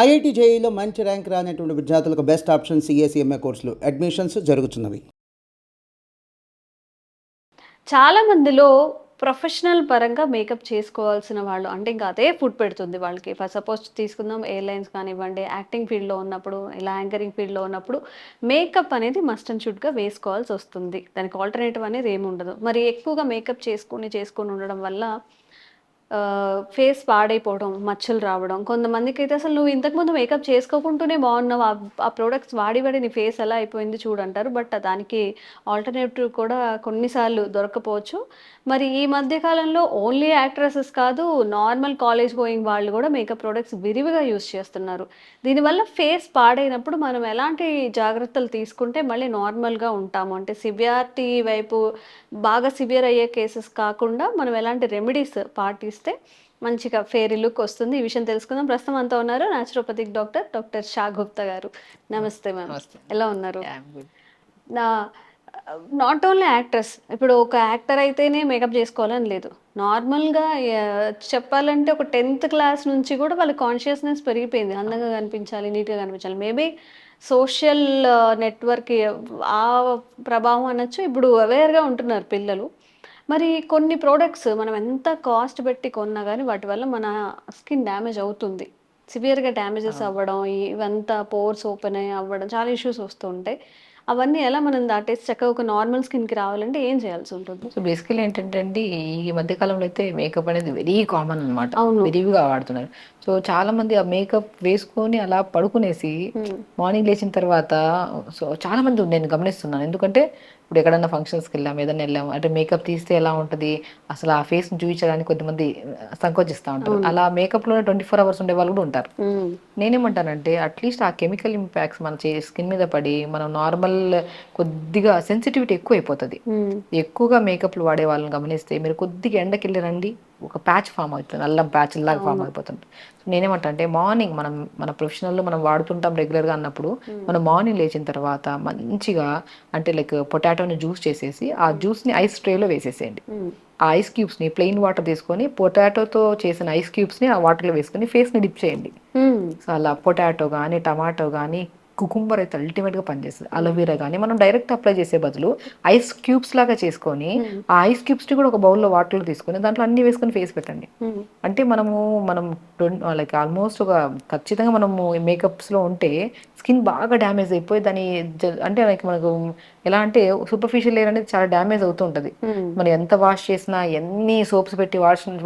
IIT జేఈలో మంచి rank రానటువంటి విద్యార్థులకు బెస్ట్ ఆప్షన్ సిఏసీఎంఏ కోర్సులు అడ్మిషన్స్ జరుగుతున్నవి. చాలా మందిలో ప్రొఫెషనల్ పరంగా మేకప్ చేసుకోవాల్సిన వాళ్ళు అంటే ఇంకా అదే ఫుడ్ పెడుతుంది వాళ్ళకి. ఫర్ సపోజ్ తీసుకుందాం ఎయిర్‌లైన్స్ కానివ్వండి, యాక్టింగ్ ఫీల్డ్‌లో ఉన్నప్పుడు, ఇలా యాంకరింగ్ ఫీల్డ్‌లో ఉన్నప్పుడు మేకప్ అనేది మస్ట్ అండ్ షుడ్‌గా వేసుకోవాల్సొస్తుంది. దానికి ఆల్టర్‌నేటివ్ అనేది ఏముండదు. మరి ఎక్కువగా మేకప్ చేసుకొని ఉండడం వల్ల ఫేస్ పాడైపోవడం, మచ్చలు రావడం. కొంతమందికైతే అసలు నువ్వు ఇంతకుముందు మేకప్ చేసుకోకుంటూనే బాగున్నావు. ఆ ప్రొడక్ట్స్ వాడి నీ ఫేస్ ఎలా అయిపోయింది చూడంటారు. బట్ దానికి ఆల్టర్‌నేటివ్ కూడా కొన్నిసార్లు దొరక్కపోవచ్చు. మరి ఈ మధ్య కాలంలో ఓన్లీ యాక్ట్రెసెస్ కాదు, నార్మల్ కాలేజ్ గోయింగ్ వాళ్ళు గూడా మేకప్ ప్రొడక్ట్స్ విరివిగా యూజ్ చేస్తున్నారు. దీనివల్ల ఫేస్ పాడైనప్పుడు మనం ఎలాంటి జాగ్రత్తలు తీసుకుంటే మళ్ళీ నార్మల్‌గా ఉంటాము? అంటే సివియారిటీ వైపు బాగా సివియర్ అయ్యే కేసెస్ కాకుండా మనం ఎలాంటి రెమెడీస్ పాటిస్తే మంచిగా ఫెయిరీ లుక్ వస్తుంది? ఈ విషయం తెలుసుకుందాం. ప్రస్తుతం మనతో ఉన్నారు న్యాచురోపతిక్ డాక్టర్ షా గుప్తా గారు. నమస్తే మ్యామ్. నమస్తే. ఎలా ఉన్నారు? యాహ్! గుడ్. నా నాట్ ఓన్లీ యాక్ట్రెస్. ఇప్పుడు ఒక యాక్టర్ అయితేనే మేకప్ చేసుకోవాలని లేదు. నార్మల్‌గా చెప్పాలంటే ఒక 10థ్ క్లాస్ నుంచి కూడా వాళ్ళ కాన్షియస్‌నెస్ పెరిగిపోయింది. అందంగా కనిపించాలి, నీట్‌గా కనిపించాలి. మేబీ సోషల్ నెట్‌వర్క్ ఆ ప్రభావం అనొచ్చు. ఇప్పుడు అవేర్‌గా ఉంటున్నారు పిల్లలు. మరి కొన్ని ప్రొడక్ట్స్ మనం ఎంత కాస్ట్ పెట్టి కొన్నా గానీ వాటి వల్ల మన స్కిన్ డ్యామేజ్ అవుతుంది. సివియర్‌గా డ్యామేజెస్ అవును. అవ్వడం, ఇవంతా పోర్స్ ఓపెన్ అవ్వడం చాలా ఇష్యూస్ వస్తూ ఉంటాయి. అవన్నీ ఎలా మనం దాటేసి చక్కగా ఒక నార్మల్ స్కిన్‌కి రావాలంటే ఏం చేయాల్సుంటుంది? సో, బేసికల్లీ ఏంటంటే అండి, ఈ మధ్య కాలంలో అయితే మేకప్ అనేది వెరీ కామన్ అనమాట. అవును. విరివిగా వాడుతున్నారు. సో, చాలామంది ఆ మేకప్ వేసుకొని అలా పడుకునేసి హ్మ్. మార్నింగ్ లేచిన తర్వాత చాలామంది నేను గమనిస్తున్నాను. ఎందుకంటే ఇప్పుడు ఎక్కడన్నా ఫంక్షన్స్‌కెళ్ళాము, ఏదన్నా ఎళ్ళాము అంటే మేకప్ తీస్తే ఎలా ఉంటది? అసలు ఆ ఫేస్‌ని చూయించడానికి కొంతమంది సంకోచిస్తా ఉంటారు. అవును. అలా మేకప్‌లోనే 24 అవర్స్ ఉండేవాళ్ళు కూడా ఉంటారు. హ్మ్. నేనేమంటానంటే అట్‌లీస్ట్ ఆ కెమికల్ ఇంపాక్ట్స్ మన స్కిన్ మీద పడి మనం నార్మల్ కొద్దిగా సెన్సిటివిటీ ఎక్కువైపోతది. హ్మ్. ఎక్కువగా మేకప్‌లు వాడే వాళ్ళని గమనిస్తే మీరు కొద్దిగా ఎండకెళ్ళి రండి. ఒక ప్యాచ్ ఫార్మ్ అవుతుంది. అల్లం ప్యాచ్‌లాగా ఫార్మ్ అవును. అయిపోతుంది. సో, నేనేమంటా అంటే మార్నింగ్ మన ప్రొఫెషనల్‌లో మనం వాడుతుంటాం రెగ్యులర్‌గా అన్నప్పుడు, హ్మ్. మనం మార్నింగ్ లేచిన తర్వాత మంచిగా అంటే లైక్ పొటాటోని జ్యూస్ చేసేసి, ఆ హ్మ్. జ్యూస్‌ని ఐస్ ట్రేలో వేసేసేయండి. హ్మ్. ఆ ఐస్ క్యూబ్స్‌ని ప్లెయిన్ వాటర్ తీసుకొని పొటాటోతో చేసిన ఐస్ క్యూబ్స్‌ని ఆ వాటర్‌లో వేసుకొని ఫేస్‌ని డిప్ చేయండి. హ్మ్. సో, అలా పొటాటో గానీ, టమాటో గానీ, కుకుంబర్ అయితే అల్టిమేట్‌గా పనిచేస్తది. హ్మ్. అలోవెరా గానీ, మనం డైరెక్ట్ అప్లై చేసే బదులు ఐస్ క్యూబ్స్ లాగా చేసుకొని, హ్మ్. ఆ ఐస్ క్యూబ్స్‌ని కూడా ఒక బౌల్‌లో వాటర్‌లో తీసుకొని, దాంట్లో అన్నీ వేసుకొని ఫేస్ పెట్టండి. హ్మ్. అంటే మనం లైక్ ఆల్మోస్ట్ ఒక ఖచ్చితంగా మనము మేకప్స్‌లో ఉంటే స్కిన్ బాగా డ్యామేజ్ అయిపోయి దాని అంటే లైక్ మనకు ఎలా అంటే సూపర్ఫిషియల్ లేయర్ అనేది చాలా డ్యామేజ్ అవుతూ ఉంటది. హ్మ్. మనం ఎంత వాష్ చేసినా, ఎన్ని సోప్స్ పెట్టి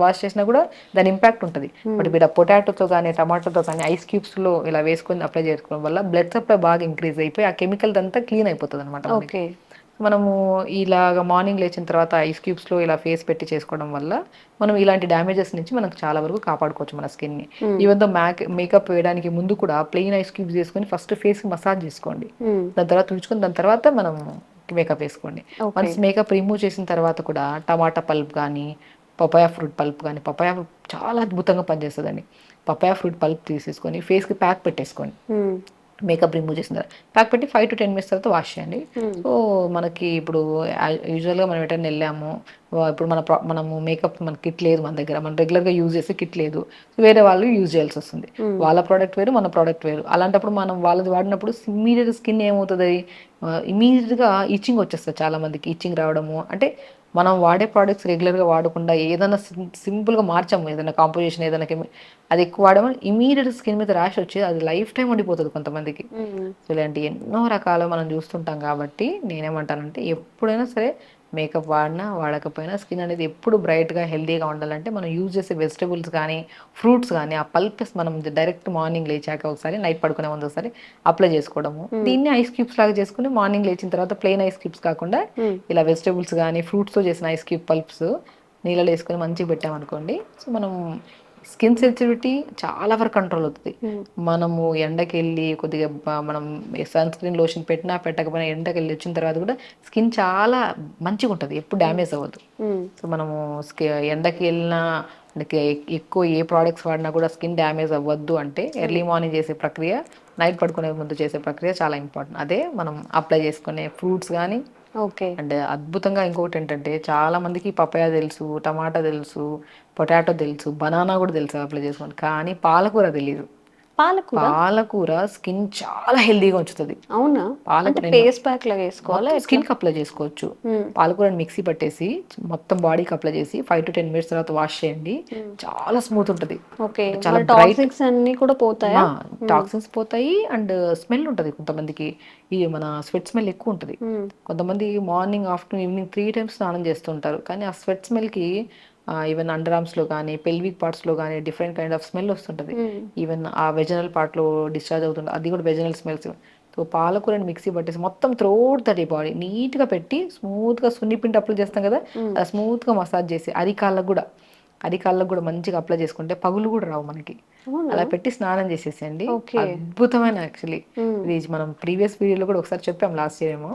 వాష్ చేసినా కూడా దాని ఇంపాక్ట్ ఉంటది. బట్ హ్మ్. మీరు ఆ పొటాటోతో గానీ, టమాటోతో కానీ ఐస్ క్యూబ్స్‌లో ఇలా వేసుకొని అప్లై చేసుకోవడం వల్ల బ్లడ్ సప్లై బాగా ఇంక్రీజ్ అయిపోయి, ఆ కెమికల్ దంతా క్లీన్ అయిపోతదనమాట మనకి. ఓకే. మనము ఇలాగ మార్నింగ్ లేచిన తర్వాత ఐస్ క్యూబ్స్‌లో ఇలా ఫేస్ పెట్టి చేసుకోవడం వల్ల, మనం ఇలాంటి డ్యామేజెస్ నుంచి మనకు చాలా వరకు కాపాడుకోవచ్చు మన స్కిన్‌ని. హ్మ్. ఈవెన్ దో మేకప్ వేయడానికి ముందు కూడా ప్లెయిన్ ఐస్ క్యూబ్స్ చేసుకొని ఫస్ట్ ఫేస్‌కి మసాజ్ చేసుకోండి. హ్మ్. దాని తర్వాత తుడుచుకొని దాని తర్వాత మనం మేకప్ వేసుకోండి. ఓకే. వన్స్ మేకప్ రిమూవ్ చేసిన తర్వాత కూడా టమాటా పల్ప్ గానీ, పపాయ ఫ్రూట్ పల్ప్ గానీ, పపాయ ఫ్రూట్ చాలా అద్భుతంగా పనిచేస్తదండి. పపాయ ఫ్రూట్ పల్ప్ తీసేసుకొని ఫేస్‌కి ప్యాక్ పెట్టేసుకోండి. హ్మ్. మేకప్ రిమూవ్ చేసిన తర్వాత ప్యాక్ పెట్టి 5-10 మినిట్స్ తర్వాత వాష్ చేయండి. హ్మ్. సో, మనకి ఇప్పుడు యూజువల్‌గా మనం ఎటైనా ఎళ్ళాము. ఇప్పుడు మనము మేకప్ మన కిట్ లేదు మన దగ్గర. మనం రెగ్యులర్‌గా యూజ్ చేసే కిట్ లేదు. సో, వేరే వాళ్ళు యూజ్ చేయాల్సొస్తుంది. హ్మ్. వాళ్ళ ప్రొడక్ట్ వేరు, మన ప్రొడక్ట్ వేరు. అలాంటప్పుడు మనం వాళ్ళది వాడినప్పుడు ఇమ్మీడియేట్‌గా స్కిన్ ఏమవుతది? ఇమ్మీడియేట్‌గా ఇచ్చింగ్ వచ్చేస్తది చాలా మందికి. ఇచ్చింగ్ రావడము అంటే మనం వాడే ప్రొడక్ట్స్ రెగ్యులర్‌గా వాడకుండా ఏదైనా సింపుల్‌గా మార్చాము. ఏదైనా కాంపోజిషన్ ఏదైనా అది ఎక్కువ వాడామో ఇమ్మీడియేట్‌గా స్కిన్ మీద ర్యాష్ వచ్చి అది లైఫ్ టైమ్ ఉండిపోతది కొంతమందికి. హ్మ్. సో, ఇలాంటి ఎన్నో రకాలు మనం చూస్తుంటాం కాబట్టి నేనేమంటానంటే ఎప్పుడైనా సరే మేకప్ వాడినా, వాడకపోయినా స్కిన్ అనేది ఎప్పుడు బ్రైట్‌గా, హెల్తీగా ఉండాలంటే మనం యూజ్ చేసే వెజిటబుల్స్ గానీ, ఫ్రూట్స్ గానీ, ఆ పల్పస్ మనం డైరెక్ట్ మార్నింగ్ లేచాక ఒకసారి, నైట్ పడుకునే ముందు ఒకసారి అప్లై చేసుకోవడము. హ్మ్. దీన్ని ఐస్ క్యూబ్స్ లాగా చేసుకొని మార్నింగ్ లేచిన తర్వాత ప్లెయిన్ ఐస్ క్యూబ్స్ కాకుండా హ్మ్. ఇలా వెజిటబుల్స్ గానీ, ఫ్రూట్స్‌తో చేసిన ఐస్ క్యూబ్ పల్ప్స్ నీళ్ళలో ఏసుకొని మంచిగా పెట్టామనుకోండి. సో, మనం స్కిన్ సెన్సిటివిటీ చాలా వరకు కంట్రోల్ అవుతది. హ్మ్. మనము ఎండకెళ్ళి కొద్దిగా మనం సన్ స్క్రీన్ లోషన్ పెట్టినా, పెట్టకపోయినా ఎండకెళ్ళి వచ్చిన తర్వాత కూడా స్కిన్ చాలా మంచిగుంటది. ఎప్పుడు హ్మ్. డ్యామేజ్ అవ్వదు. హ్మ్. సో, మనము ఎండకి వెళ్ళినా మనకి ఎక్కువ ఏ ప్రొడక్ట్స్ వాడినా కూడా స్కిన్ డ్యామేజ్ అవ్వద్దు అంటే హ్మ్. ఎర్లీ మార్నింగ్ చేసే ప్రక్రియ, నైట్ పడుకునే ముందు చేసే ప్రక్రియ చాలా ఇంపార్టెంట్. అదే మనం అప్లై చేసుకునే ఫ్రూట్స్ గానీ ఓకే. అండ్ అద్భుతంగా ఇంకొకటేంటంటే చాలా మందికి పపాయ తెలుసు, టమాటా తెలుసు, పొటాటో తెలుసు, బనానా కూడా తెలుసు అప్లై చేసుకోవడం. కానీ పాలకూర తెలీదు. పాలకూర స్కిన్ చాలా హెల్దీగా ఉంచుతుంది. అవునా? అంటే పాలకూర ఫేస్ ప్యాక్ లాగా వేసుకోవాలా? స్కిన్కి అప్లై చేసుకోవచ్చు. పాలకూరని మిక్సీ పట్టేసి మొత్తం బాడీకి అప్లై చేసి 5 to 10 minutes తర్వాత వాష్ చేయండి. చాలా స్మూత్ ఉంటుంది. ఓకే. చాలా టాక్సిక్స్ అన్ని కూడా పోతాయా? టాక్సిన్స్ పోతాయి అండ్ స్మెల్ ఉంటుంది. కొంతమందికి ఈ మన స్వెట్ స్మెల్ ఎక్కువ ఉంటుంది. కొంతమంది మార్నింగ్ ఆఫ్టర్నూన్ ఈవినింగ్ 3 times స్నానం చేస్తుంటారు, కానీ ఆ స్వెట్ స్మెల్కి ఈవెన్ అండర్ ఆర్మ్స్లో కానీ పెల్విక్ పార్ట్స్లో కానీ డిఫరెంట్ కైండ్ ఆఫ్ స్మెల్ వస్తుంటుంది. ఈవెన్ ఆ వెజనల్ పార్ట్లో డిశ్చార్జ్ అవుతుంది, అది కూడా వెజనల్ స్మెల్స్. సో పాలకూరని మిక్సీ పట్టేసి మొత్తం త్రోట్ దట్ బాడీ నీట్గా పెట్టి స్మూత్గా సున్నిపిండి అప్లై చేస్తాం కదా, అలా స్మూత్గా మసాజ్ చేసి అరికాళ్ళకు కూడా మంచిగా అప్లై చేసుకుంటే పగులు కూడా రావు మనకి. అలా పెట్టి స్నానం చేసేసేయండి. అద్భుతమైన యాక్చువల్లీ ఇది మనం ప్రీవియస్ వీడియోలో కూడా ఒకసారి చెప్పాం లాస్ట్ ఇయర్ ఏమో.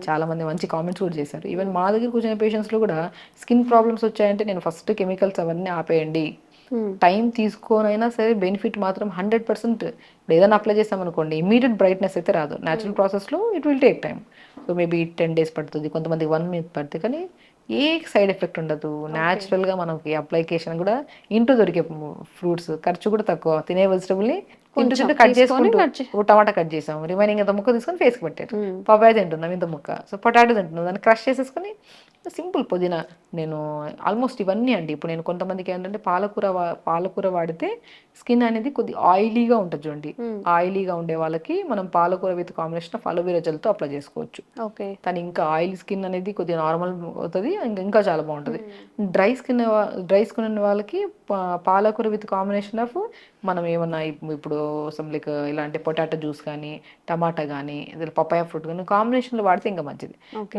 చాలా మంది మంచి కామెంట్స్ కూడా చేశారు. ఈవెన్ మా దగ్గర కూర్చున్న పేషెంట్స్లో కూడా స్కిన్ ప్రాబ్లమ్స్ వచ్చాయంటే నేను ఫస్ట్ కెమికల్స్ అవన్నీ ఆపేయండి, టైం తీసుకోనైనా సరే బెనిఫిట్ మాత్రం 100%. ఏదైనా అప్లై చేస్తామనుకోండి ఇమీడియట్ బ్రైట్నెస్ అయితే రాదు. న్యాచురల్ ప్రాసెస్లో it will take time. So maybe 10 days పడుతుంది, కొంతమందికి 1 minute పడుతుంది, కానీ ఏ సైడ్ ఎఫెక్ట్ ఉండదు. న్యాచురల్గా మనకి అప్లికేషన్ కూడా ఇంట్లో దొరికే ఫ్రూట్స్, ఖర్చు కూడా తక్కువ. తినే వెజిటబుల్ని ఇంటి చుట్టూ కట్ చేసుకుంటూ టమాటా కట్ చేసాం, రిమైనింగ్ ఇంత ముక్క తీసుకొని ఫేస్కి పెట్టారు. పపాయ తింటున్నాం ఇంత ముక్క, సో పొటాటో తింటున్నాం, దాన్ని క్రష్ చేసేసుకొని సింపుల్ పుదీనా. నేను ఆల్మోస్ట్ ఇవన్నీ అండి. ఇప్పుడు నేను కొంతమందికి ఏంటంటే పాలకూర వాడితే స్కిన్ అనేది కొద్ది ఆయిలీగా ఉంటుంది చూడండి, ఆయిలీగా ఉండే వాళ్ళకి మనం పాలకూర విత్ కాంబినేషన్ ఆఫ్ అలోవెరా జెల్తో అప్లై చేసుకోవచ్చు. కానీ ఇంకా ఆయిల్ స్కిన్ అనేది కొద్దిగా నార్మల్ అవుతుంది, ఇంకా చాలా బాగుంటుంది. డ్రై స్కిన్ ఉన్న వాళ్ళకి పాలకూర విత్ కాంబినేషన్ ఆఫ్ మనం ఏమన్నా ఇప్పుడు లైక్ ఇలాంటి పొటాటో జ్యూస్ కానీ టమాటా కానీ పపాయ ఫ్రూట్ కానీ కాంబినేషన్లో వాడితే ఇంకా మంచిది.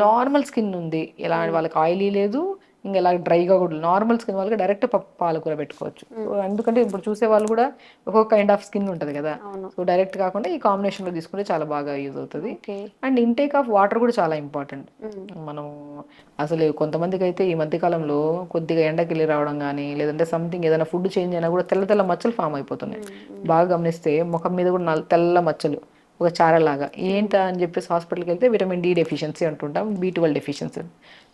నార్మల్ స్కిన్ ఉంది ఇలా వాళ్ళకి ఆయిలీ లేదు, ఇంకా ఇలా డ్రైగా కూడా నార్మల్ స్కిన్ వాళ్ళకి డైరెక్ట్ పాలకూర పెట్టుకోవచ్చు. ఎందుకంటే ఇప్పుడు చూసే వాళ్ళు కూడా ఒక్కొక్క కైండ్ ఆఫ్ స్కిన్ ఉంటుంది కదా, సో డైరెక్ట్ కాకుండా ఈ కాంబినేషన్లో తీసుకుంటే చాలా బాగా యూజ్ అవుతుంది. అండ్ ఇంటేక్ ఆఫ్ వాటర్ కూడా చాలా ఇంపార్టెంట్. మనం అసలు కొంతమందికి అయితే ఈ మధ్యకాలంలో కొద్దిగా ఎండకి వెళ్ళి రావడం కానీ లేదంటే సంథింగ్ ఏదైనా ఫుడ్ చేంజ్ అయినా కూడా తెల్ల తెల్ల మచ్చలు ఫామ్ అయిపోతున్నాయి. బాగా గమనిస్తే ముఖం మీద కూడా తెల్ల మచ్చలు ఒక చారలాగా. ఏంటా అని చెప్పేసి హాస్పిటల్కి వెళ్తే విటమిన్ డి డెఫిషియన్సీ అంటుంటాం, B12 డెఫిషియన్సీ.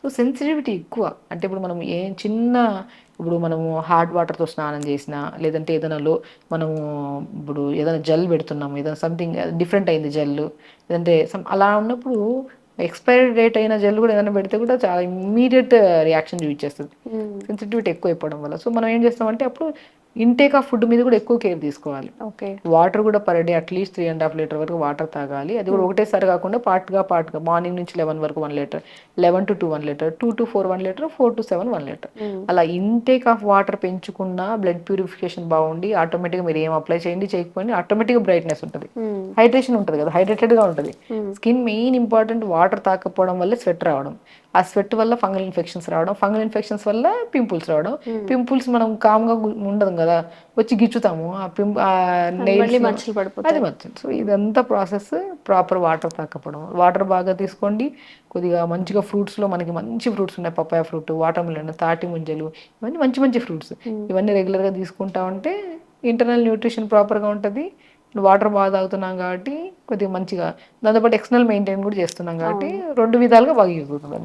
సో సెన్సిటివిటీ ఎక్కువ. అంటే ఇప్పుడు మనం ఇప్పుడు మనము హాట్ వాటర్తో స్నానం చేసినా లేదంటే మనము ఇప్పుడు ఏదైనా జెల్ పెడుతున్నాము, ఏదైనా సంథింగ్ డిఫరెంట్ అయింది జెల్, లేదంటే అలా ఉన్నప్పుడు ఎక్స్పైరీ డేట్ అయిన జెల్ కూడా ఏదైనా పెడితే కూడా చాలా ఇమ్మీడియట్ రియాక్షన్ చూపించేస్తుంది, సెన్సిటివిటీ ఎక్కువ అయిపోవడం వల్ల. సో మనం ఏం చేస్తామంటే అప్పుడు ఇంటేక్ ఆఫ్ ఫుడ్ మీద కూడా ఎక్కువ కేర్ తీసుకోవాలి. వాటర్ కూడా పర్ డే అట్లీస్ట్ 3.5 లీటర్ వరకు వాటర్ తాగాలి. అది కూడా ఒకటేసారి కాకుండా పార్ట్గా మార్నింగ్ నుంచి 11 వరకు 1 litre, 11 to 2 1 litre, 2 to 4 1 litre, 4 to 7 1 litre. అలా ఇంటేక్ ఆఫ్ వాటర్ పెంచుకున్న బ్లడ్ ప్యూరిఫికేషన్ బాగుండి ఆటోమేటిక్గా మీరు ఏం అప్లై చేయండి చేయకపోయింది ఆటోమేటిక్గా బ్రైట్నెస్ ఉంటుంది, హైడ్రేషన్ ఉంటుంది కదా, హైడ్రేటెడ్గా ఉంటుంది. Skin main important. వాటర్ తాకపోవడం వల్ల స్వెట్ రావడం, ఆ స్వెట్ వల్ల ఫంగల్ ఇన్ఫెక్షన్స్ రావడం, ఫంగల్ ఇన్ఫెక్షన్స్ వల్ల పింపుల్స్ రావడం. పింపుల్స్ మనం కామ్గా ఉండదు కదా, వచ్చి గిచ్చుతాము, ఆ నెయిల్స్ అది మచ్చలు. సో ఇదంతా ప్రాసెస్ ప్రాపర్ వాటర్ తాకపోవడం. వాటర్ బాగా తీసుకోండి. కొద్దిగా మంచిగా ఫ్రూట్స్లో మనకి మంచి ఫ్రూట్స్ ఉన్నాయి, పపాయ ఫ్రూట్, వాటర్ మిలన్, తాటి ముంజలు, ఇవన్నీ మంచి మంచి ఫ్రూట్స్. ఇవన్నీ రెగ్యులర్గా తీసుకుంటా ఉంటే ఇంటర్నల్ న్యూట్రిషన్ ప్రాపర్గా ఉంటుంది. వాటర్ బాగా తాగుతున్నాం కాబట్టి కొద్దిగా మంచిగా, దాంతోపాటు ఎక్స్టర్నల్ మెయింటైన్ కూడా చేస్తున్నాం కాబట్టి 2 విధాలుగా బాగా యూజ్ అవుతుంది.